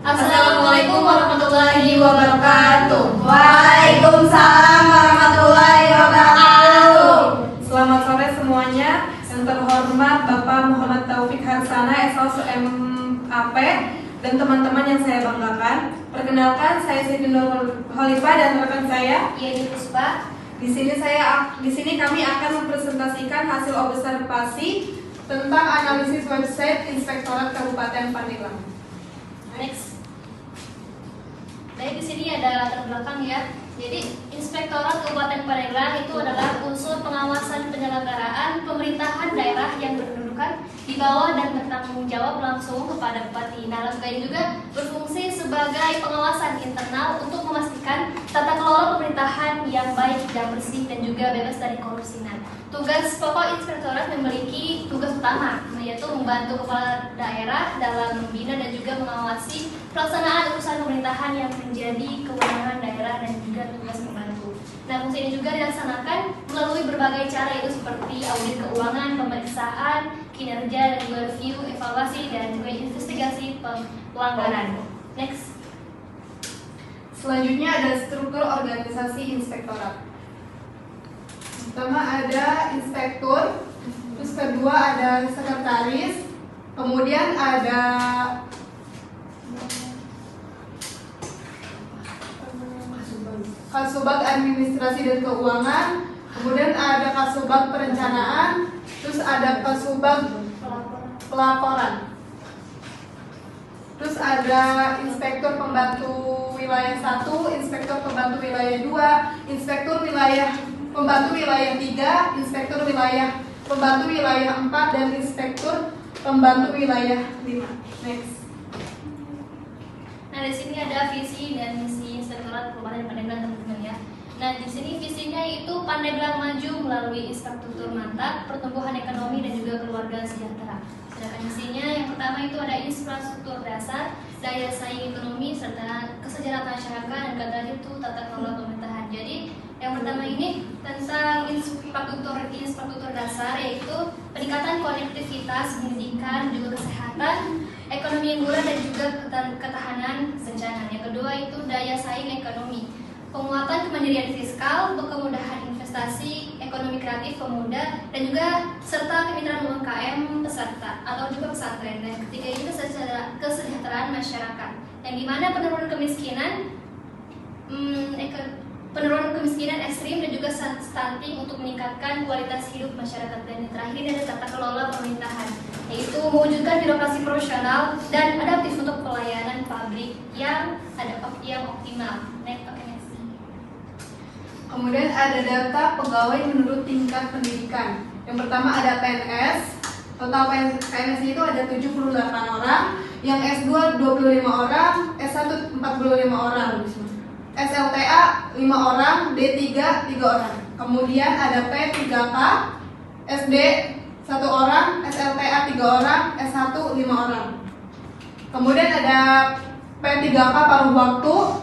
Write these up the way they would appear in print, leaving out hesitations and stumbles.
Assalamualaikum warahmatullahi wabarakatuh. Waalaikumsalam warahmatullahi wabarakatuh. Selamat sore semuanya. Yang terhormat Bapak Muhammad Taufik Harsana, S1 MAP, dan teman-teman yang saya banggakan. Perkenalkan, saya Siti Nur Khalifah dan rekan saya Yeni Puspa. Di sini kami akan mempresentasikan hasil observasi tentang analisis website Inspektorat Kabupaten Pandeglang. Next. Baik, di sini ada latar belakang ya. Jadi, Inspektorat Kabupaten Pandeglang itu adalah unsur pengawasan penyelenggaraan pemerintahan daerah yang berkedudukan di bawah dan bertanggung jawab langsung kepada Bupati. Nah, lembaga ini juga berfungsi sebagai pengawasan internal untuk memastikan tata kelola pemerintahan yang baik dan bersih dan juga bebas dari korupsi. Nah, tugas pokok Inspektorat memiliki tugas utama, yaitu membantu kepala daerah dalam membina dan juga mengawasi pelaksanaan urusan pemerintahan yang menjadi kewenangan daerah dan juga tugas membantu. Nah, fungsi ini juga dilaksanakan melalui berbagai cara, yaitu seperti audit keuangan, pemeriksaan, kinerja, dan juga review, evaluasi, dan juga investigasi pelanggaran. Next. Selanjutnya ada struktur organisasi Inspektorat. Pertama ada inspektur, terus kedua ada sekretaris, kemudian ada Kasubag Administrasi dan Keuangan, kemudian ada Kasubag Perencanaan, terus ada Kasubag Pelaporan. Terus ada Inspektur Pembantu Wilayah 1, Inspektur Pembantu Wilayah 2, Inspektur Wilayah Pembantu Wilayah 3, Inspektur Wilayah Pembantu Wilayah 4, dan Inspektur Pembantu Wilayah 5. Next. Nah, di sini ada visi dan misi Inspektorat Kabupaten Pandeglang, teman-teman ya. Nah, di sini visinya itu Pandeglang maju melalui infrastruktur mantap, pertumbuhan ekonomi dan juga keluarga sejahtera. Sedangkan misinya yang pertama itu ada infrastruktur dasar, daya saing ekonomi serta kesejahteraan masyarakat, dan terakhir itu tata kelola pemerintahan. Jadi, yang pertama ini tentang infrastruktur dasar, yaitu peningkatan konektivitas, pendidikan, juga kesehatan, ekonomi yang murah dan juga ketahanan bencana. Yang kedua itu daya saing ekonomi, penguatan kemandirian fiskal, kemudahan investasi, ekonomi kreatif pemuda, dan juga serta kemitraan UMKM peserta atau juga pesantren. Dan ketiga itu kesejahteraan masyarakat, yang dimana penurunan kemiskinan ekstrim dan juga stunting untuk meningkatkan kualitas hidup masyarakat. Dan yang terakhir ini ada tata kelola pemerintahan, yaitu mewujudkan birokrasi profesional dan adaptif untuk pelayanan publik yang optimal. Next. Kemudian ada data pegawai menurut tingkat pendidikan. Yang pertama ada PNS. Total PNS itu ada 78 orang, yang S2 25 orang, S1 45 orang, SLTA 5 orang, D3 3 orang. Kemudian ada P3K, SD 1 orang, SLTA 3 orang, S1 5 orang. Kemudian ada P3K paruh waktu,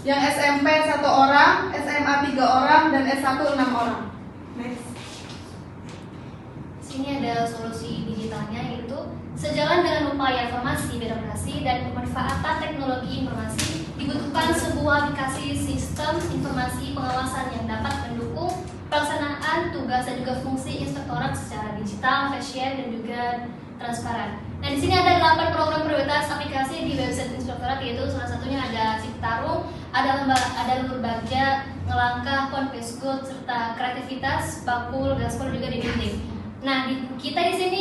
yang SMP 1 orang, SMA 3 orang, dan S1 6 orang. Next. Sini ada solusi digitalnya, yaitu sejalan dengan upaya informasi birokrasi dan pemanfaatan teknologi informasi, dibutuhkan sebuah aplikasi sistem informasi pengawasan yang dapat mendukung pelaksanaan tugas dan juga fungsi inspektorat secara digital, efisien, dan juga transparan. Nah, di sini ada 8 program prioritas aplikasi di website Inspektorat, yaitu salah satunya ada Citarum, ada Lembur Bagja, Ngelangkah, Konfesgood, serta Kreativitas, Bakul, Gaspol, juga di dinding. Nah, kita di sini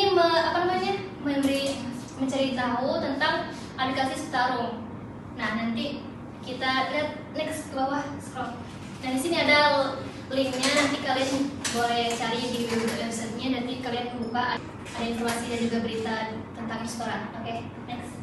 mencari tahu tentang aplikasi Citarum. Nah, nanti kita lihat next ke bawah scroll. Nah, di sini ada linknya, nanti kalian boleh cari di websitenya, nanti kalian buka ada informasi dan juga berita tentang Inspektorat. Oke, next.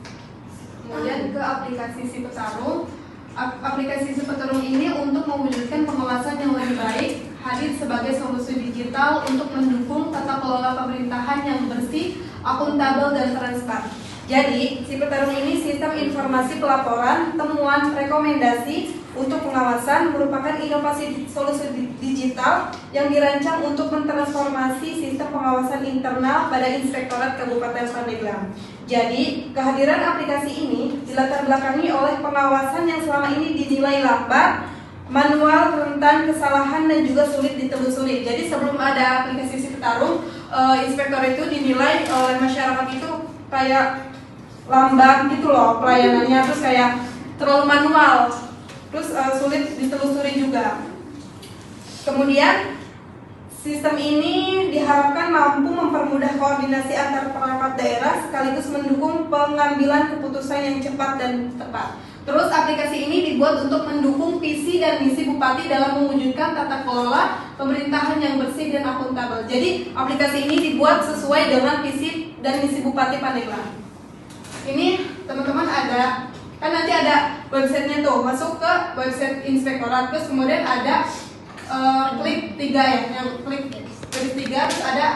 Kemudian ke aplikasi Citarum. Aplikasi Citarum ini untuk mewujudkan pengawasan yang lebih baik, hadir sebagai solusi digital untuk mendukung tata kelola pemerintahan yang bersih, akuntabel, dan transparan. Jadi, si Petarung ini sistem informasi pelaporan, temuan, rekomendasi untuk pengawasan merupakan inovasi solusi digital yang dirancang untuk mentransformasi sistem pengawasan internal pada Inspektorat Kabupaten Pandeglang. Jadi, kehadiran aplikasi ini dilatar belakangi oleh pengawasan yang selama ini dinilai lambat, manual, rentan kesalahan, dan juga sulit ditelusuri. Jadi, sebelum ada aplikasi si Petarung, inspektor itu dinilai oleh masyarakat itu kayak lambat gitu loh pelayanannya, terus kayak terlalu manual, terus sulit ditelusuri juga. Kemudian sistem ini diharapkan mampu mempermudah koordinasi antar perangkat daerah sekaligus mendukung pengambilan keputusan yang cepat dan tepat. Terus aplikasi ini dibuat untuk mendukung visi dan misi Bupati dalam mewujudkan tata kelola pemerintahan yang bersih dan akuntabel. Jadi aplikasi ini dibuat sesuai dengan visi dan misi Bupati Pandeglang. Ini teman-teman ada, kan nanti ada websitenya tuh, masuk ke website inspektorat, terus kemudian ada klik 3 ya, yang klik 3 terus ada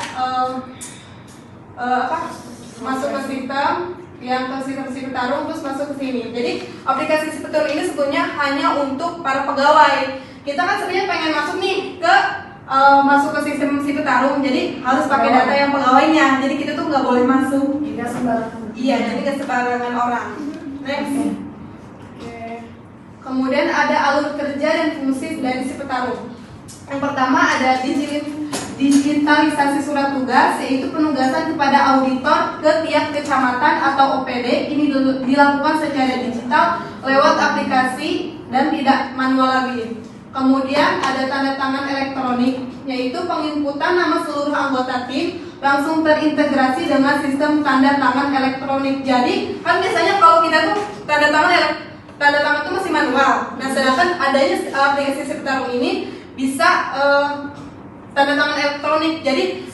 masuk ke sistem, yang ke sistem si Petarung, terus masuk ke sini. Jadi aplikasi si Petarung ini sebetulnya hanya untuk para pegawai. Kita kan sebenarnya pengen masuk nih ke masuk ke sistem si Petarung, jadi harus pakai data yang pegawainya. Jadi kita tuh nggak boleh masuk. Tidak sembarangan. Iya, jadi nggak sembarangan orang. Next. Kemudian ada alur kerja dan fungsi dari si Petarung. Yang pertama ada digitalisasi surat tugas, yaitu penugasan kepada auditor ke tiap kecamatan atau OPD. Ini dilakukan secara digital lewat aplikasi dan tidak manual lagi. Kemudian ada tanda tangan elektronik, yaitu penginputan nama seluruh anggota tim langsung terintegrasi dengan sistem tanda tangan elektronik. Jadi kan biasanya kalau kita tuh tanda tangan itu masih manual. Nah, sedangkan adanya aplikasi si Petarung ini bisa tanda tangan elektronik. Jadi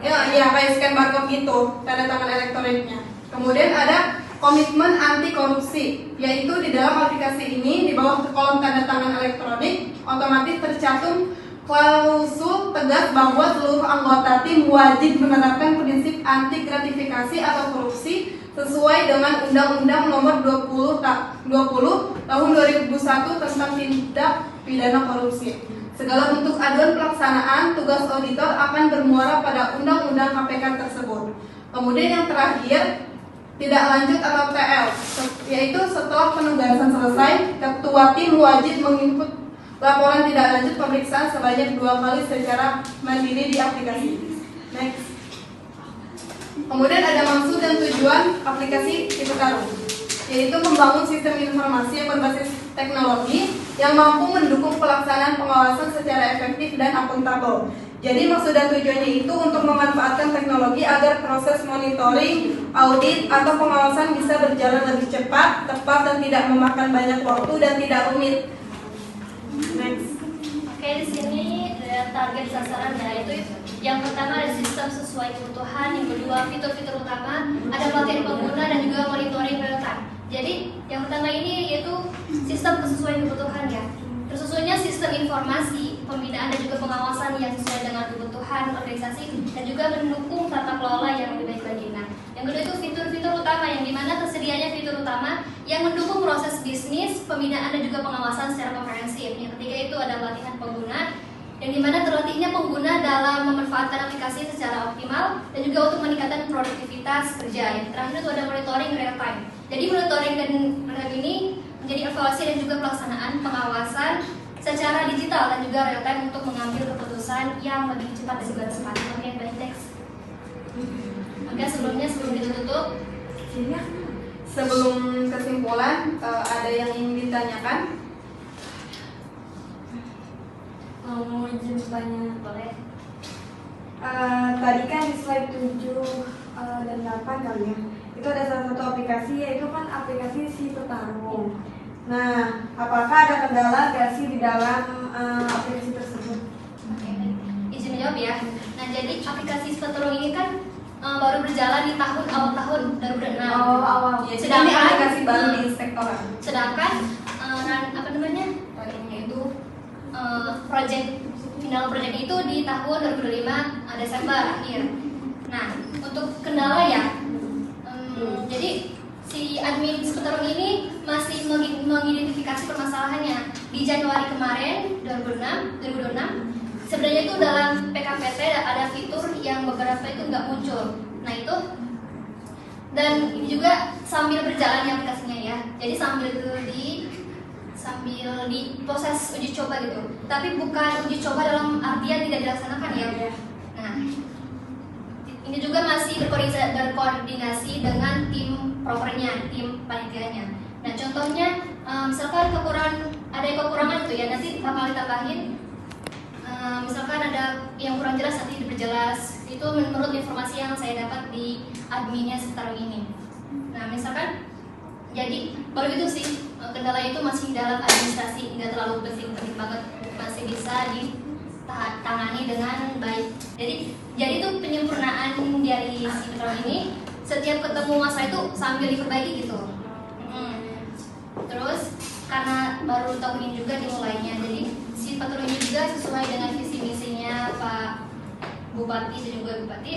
ya kayak scan barcode gitu, tanda tangan elektroniknya. Kemudian ada komitmen anti korupsi, yaitu di dalam aplikasi ini di bawah kolom tanda tangan elektronik otomatis tercantum klausul tegas bahwa seluruh anggota tim wajib menerapkan prinsip anti gratifikasi atau korupsi sesuai dengan Undang-Undang Nomor 20 Tahun 2001 tentang tindak pidana korupsi. Segala bentuk aduan pelaksanaan tugas auditor akan bermuara pada Undang-Undang KPK tersebut. Kemudian yang terakhir, tidak lanjut atau TL, yaitu setelah penugasan selesai, ketua tim wajib menginput laporan tidak lanjut pemeriksaan sebanyak 2 kali secara mandiri di aplikasi. Next. Kemudian ada maksud dan tujuan aplikasi si Petarung, yaitu membangun sistem informasi yang berbasis teknologi yang mampu mendukung pelaksanaan pengawasan secara efektif dan akuntabel. Jadi maksud dan tujuannya itu untuk memanfaatkan teknologi agar proses monitoring, audit, atau pengawasan bisa berjalan lebih cepat, tepat, dan tidak memakan banyak waktu dan tidak rumit. Next. Oke, di sini ada target sasaran ya, itu yang pertama ada sistem sesuai kebutuhan, yang kedua fitur-fitur utama, ada pelatihan pengguna dan juga monitoring real time. Jadi yang pertama ini yaitu sistem sesuai kebutuhan ya. Tersusunnya sistem informasi, pembinaan dan juga pengawasan yang sesuai dengan kebutuhan organisasi dan juga mendukung tata kelola yang lebih baik lagi. Nah, yang kedua itu fitur-fitur utama yang dimana tersedianya fitur utama yang mendukung proses bisnis, pembinaan dan juga pengawasan secara komprehensif. Yang ketiga itu ada pelatihan pengguna yang dimana terlatihnya pengguna dalam memanfaatkan aplikasi secara optimal dan juga untuk meningkatkan produktivitas kerja. Yang terakhir itu ada monitoring real time. Jadi monitoring dan real time ini menjadi evaluasi dan juga pelaksanaan pengawasan secara digital dan juga real time untuk mengambil keputusan yang lebih cepat dan juga tepat. Oke, baik, next. Oke, sebelum ditutup, sebelum kesimpulan ada yang ingin ditanyakan? Mau izin bertanya? boleh. Tadi kan di slide 7 dan 8 kali ya, itu ada salah satu aplikasi, yaitu kan aplikasi si Petarung. Nah, apakah ada kendala nggak sih di dalam aplikasi tersebut? Oke, izin menjawab ya. Nah, jadi aplikasi Petarung ini kan baru berjalan di awal tahun 2006. Oh, awal. Ya, sedangkan ini aplikasi baru di inspektorat. Sedangkan runningnya itu final project itu di tahun 2025 Desember akhir. Nah, untuk kendala ya, Jadi si admin Sepetarung ini masih mengidentifikasi permasalahannya. Di Januari kemarin 2026 sebenarnya itu dalam PKPT ada fitur yang beberapa itu nggak muncul. Nah itu, dan ini juga sambil berjalan aplikasinya ya. Jadi sambil di proses uji coba gitu. Tapi bukan uji coba dalam artian tidak dilaksanakan ya. Nah, ini juga masih berkoordinasi dengan tim propernya, tim panitianya. Nah, contohnya misalkan ada yang kekurangan itu ya, nanti bakal ditambahin. Misalkan ada yang kurang jelas nanti diperjelas. Itu menurut informasi yang saya dapat di adminnya Sepetarung ini. Nah, misalkan jadi baru itu sih kendala itu masih dalam administrasi, nggak terlalu penting banget, masih bisa ditangani dengan baik. Jadi itu penyempurnaan dari si Sepetarung ini, setiap ketemu masalah itu sambil diperbaiki gitu. Terus karena baru tahun ini juga dimulainya, jadi si Sepetarung ini juga sesuai dengan visi misinya Pak Bupati dan juga Bupati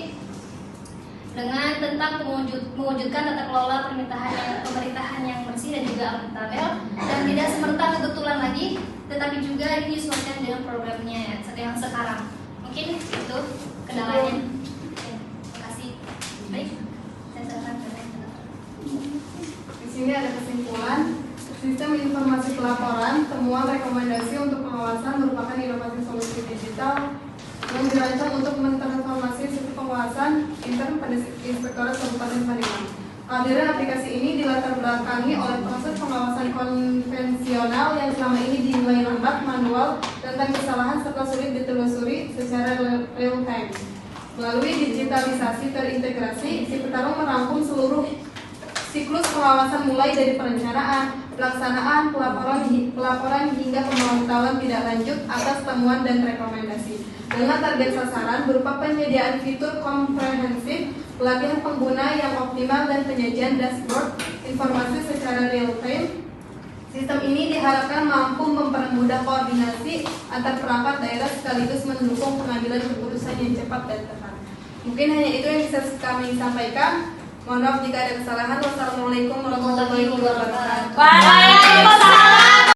dengan tentang mewujudkan tata kelola pemerintahan yang bersih dan juga akuntabel dan tidak semerta kebetulan lagi, tetapi juga ini disesuaikan dengan programnya yang sekarang. Mungkin itu kendalanya. Terima kasih. Baik, saya serahkan ke Di sini ada kesimpulan. Sistem informasi pelaporan, temuan rekomendasi untuk pengawasan merupakan inovasi solusi digital yang dirancang untuk mentransformasi sistem pengawasan intern pada Inspektorat Kabupaten Pandeglang. Kehadiran aplikasi ini dilatar belakangi oleh proses pengawasan konvensional yang selama ini dinilai lambat, manual, rentan kesalahan serta sulit ditelusuri secara real time. Melalui digitalisasi terintegrasi, Sepetarung merangkum seluruh siklus pengawasan mulai dari perencanaan, pelaksanaan, pelaporan hingga pemantauan tidak lanjut atas temuan dan rekomendasi. Dengan target sasaran berupa penyediaan fitur komprehensif, pelatihan pengguna yang optimal dan penyajian dashboard informasi secara real time. Sistem ini diharapkan mampu mempermudah koordinasi antar perangkat daerah sekaligus mendukung pengambilan keputusan yang cepat dan tepat. Mungkin hanya itu yang bisa kami sampaikan. Mohon maaf jika ada kesalahan. Wassalamualaikum warahmatullahi wabarakatuh. Waalaikumsalam.